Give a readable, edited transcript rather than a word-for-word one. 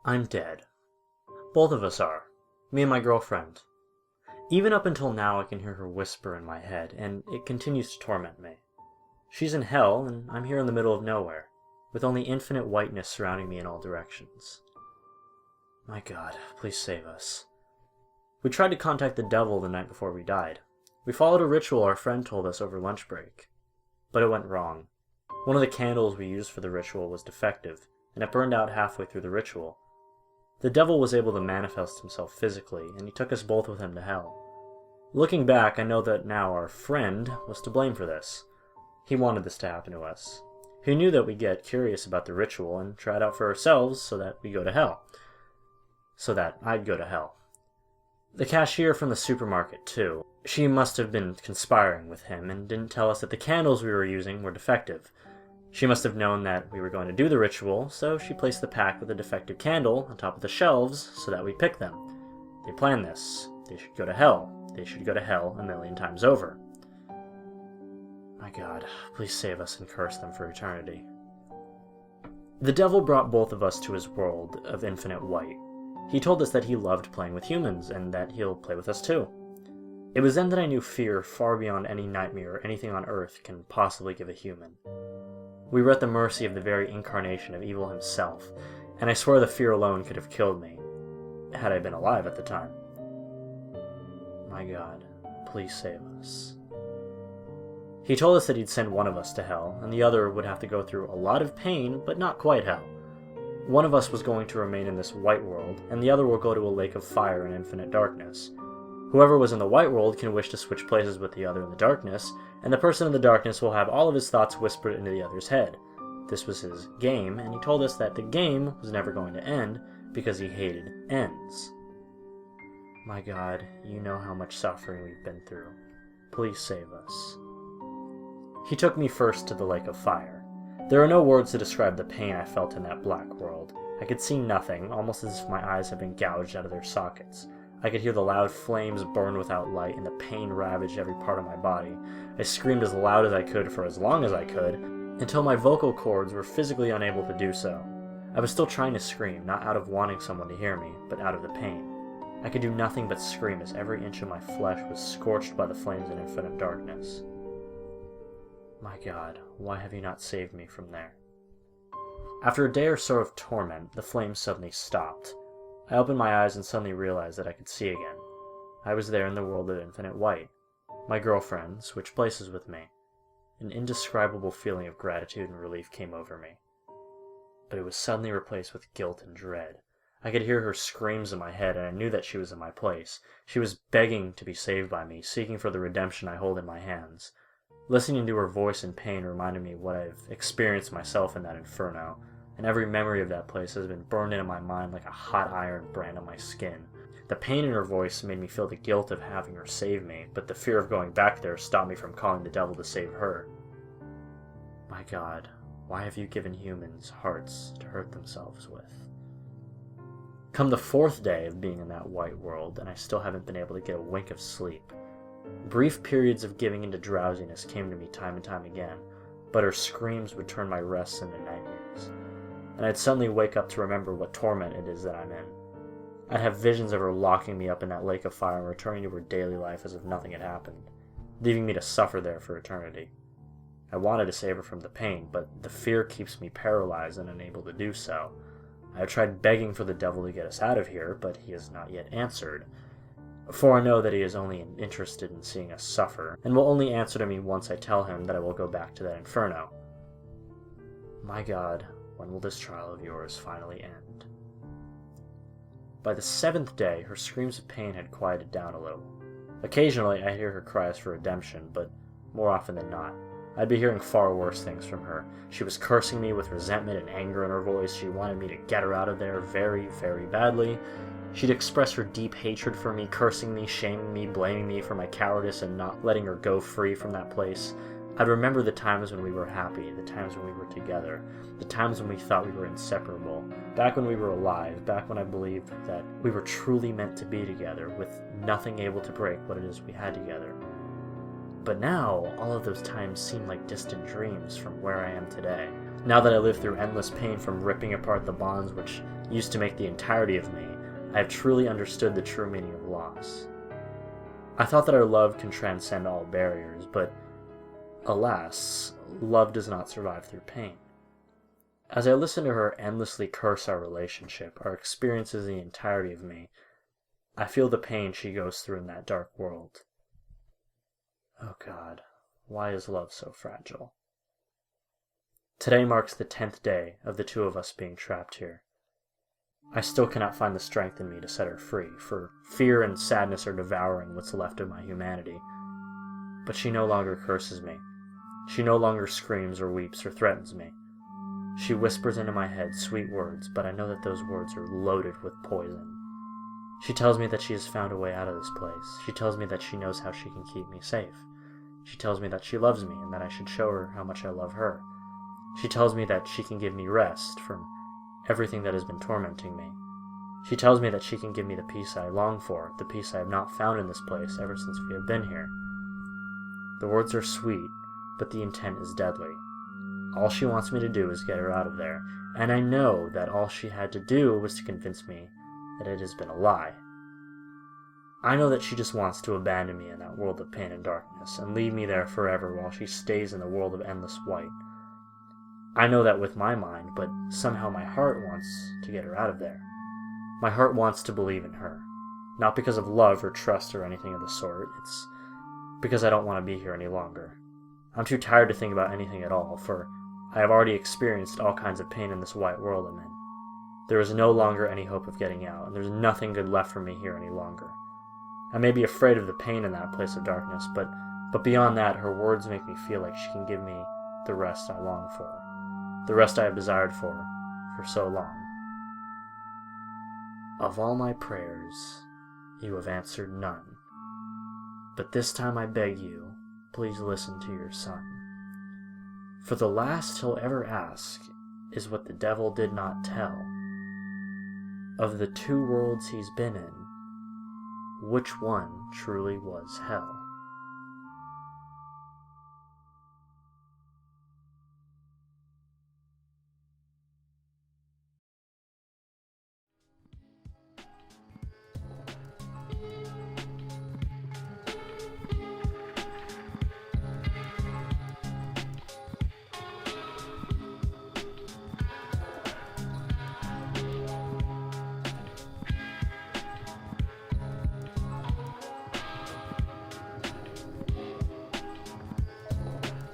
I'm dead. Both of us are. Me and my girlfriend. Even up until now I can hear her whisper in my head, and it continues to torment me. She's in hell, and I'm here in the middle of nowhere, with only infinite whiteness surrounding me in all directions. My God, please save us. We tried to contact the devil the night before we died. We followed a ritual our friend told us over lunch break. But it went wrong. One of the candles we used for the ritual was defective, and it burned out halfway through the ritual. The devil was able to manifest himself physically, and he took us both with him to hell. Looking back, I know that now our friend was to blame for this. He wanted this to happen to us. He knew that we'd get curious about the ritual and try it out for ourselves so that we'd go to hell. So that I'd go to hell. The cashier from the supermarket, too. She must have been conspiring with him and didn't tell us that the candles we were using were defective. She must have known that we were going to do the ritual, so she placed the pack with the defective candle on top of the shelves so that we'd pick them. They planned this. They should go to hell. They should go to hell 1,000,000 times over. My God, please save us and curse them for eternity. The devil brought both of us to his world of infinite white. He told us that he loved playing with humans, and that he'll play with us too. It was then that I knew fear far beyond any nightmare or anything on earth can possibly give a human. We were at the mercy of the very incarnation of evil himself, and I swear the fear alone could have killed me, had I been alive at the time. My God, please save us. He told us that he'd send one of us to hell, and the other would have to go through a lot of pain, but not quite hell. One of us was going to remain in this white world, and the other will go to a lake of fire and infinite darkness. Whoever was in the white world can wish to switch places with the other in the darkness, and the person in the darkness will have all of his thoughts whispered into the other's head. This was his game, and he told us that the game was never going to end because he hated ends. My God, you know how much suffering we've been through. Please save us. He took me first to the lake of fire. There are no words to describe the pain I felt in that black world. I could see nothing, almost as if my eyes had been gouged out of their sockets. I could hear the loud flames burn without light, and the pain ravaged every part of my body. I screamed as loud as I could for as long as I could, until my vocal cords were physically unable to do so. I was still trying to scream, not out of wanting someone to hear me, but out of the pain. I could do nothing but scream as every inch of my flesh was scorched by the flames in infinite darkness. My God, why have you not saved me from there? After a day or so of torment, the flames suddenly stopped. I opened my eyes and suddenly realized that I could see again. I was there in the world of infinite white. My girlfriend switched places with me. An indescribable feeling of gratitude and relief came over me. But it was suddenly replaced with guilt and dread. I could hear her screams in my head, and I knew that she was in my place. She was begging to be saved by me, seeking for the redemption I hold in my hands. Listening to her voice in pain reminded me what I've experienced myself in that inferno, and every memory of that place has been burned into my mind like a hot iron brand on my skin. The pain in her voice made me feel the guilt of having her save me, but the fear of going back there stopped me from calling the devil to save her. My God, why have you given humans hearts to hurt themselves with? Come the 4th day of being in that white world, and I still haven't been able to get a wink of sleep. Brief periods of giving into drowsiness came to me time and time again, but her screams would turn my rests into nightmares, and I'd suddenly wake up to remember what torment it is that I'm in. I'd have visions of her locking me up in that lake of fire and returning to her daily life as if nothing had happened, leaving me to suffer there for eternity. I wanted to save her from the pain, but the fear keeps me paralyzed and unable to do so. I have tried begging for the devil to get us out of here, but he has not yet answered. For I know that he is only interested in seeing us suffer, and will only answer to me once I tell him that I will go back to that inferno. My God, when will this trial of yours finally end? By the 7th day, her screams of pain had quieted down a little. Occasionally, I hear her cries for redemption, but more often than not, I'd be hearing far worse things from her. She was cursing me with resentment and anger in her voice. She wanted me to get her out of there very, very badly. She'd express her deep hatred for me, cursing me, shaming me, blaming me for my cowardice and not letting her go free from that place. I'd remember the times when we were happy, the times when we were together, the times when we thought we were inseparable, back when we were alive, back when I believed that we were truly meant to be together, with nothing able to break what it is we had together. But now, all of those times seem like distant dreams from where I am today. Now that I live through endless pain from ripping apart the bonds which used to make the entirety of me, I have truly understood the true meaning of loss. I thought that our love can transcend all barriers, but alas, love does not survive through pain. As I listen to her endlessly curse our relationship, our experiences, the entirety of me, I feel the pain she goes through in that dark world. Oh God, why is love so fragile? Today marks the 10th day of the two of us being trapped here. I still cannot find the strength in me to set her free, for fear and sadness are devouring what's left of my humanity. But she no longer curses me. She no longer screams or weeps or threatens me. She whispers into my head sweet words, but I know that those words are loaded with poison. She tells me that she has found a way out of this place. She tells me that she knows how she can keep me safe. She tells me that she loves me and that I should show her how much I love her. She tells me that she can give me rest from everything that has been tormenting me. She tells me that she can give me the peace I long for, the peace I have not found in this place ever since we have been here. The words are sweet, but the intent is deadly. All she wants me to do is get her out of there, and I know that all she had to do was to convince me that it has been a lie. I know that she just wants to abandon me in that world of pain and darkness, and leave me there forever while she stays in the world of endless white. I know that with my mind, but somehow my heart wants to get her out of there. My heart wants to believe in her. Not because of love or trust or anything of the sort, it's because I don't want to be here any longer. I'm too tired to think about anything at all, for I have already experienced all kinds of pain in this white world I'm in. There is no longer any hope of getting out, and there's nothing good left for me here any longer. I may be afraid of the pain in that place of darkness, but beyond that, her words make me feel like she can give me the rest I long for. The rest I have desired for so long. Of all my prayers, you have answered none. But this time I beg you, please listen to your son. For the last he'll ever ask is what the devil did not tell. Of the two worlds he's been in, which one truly was hell?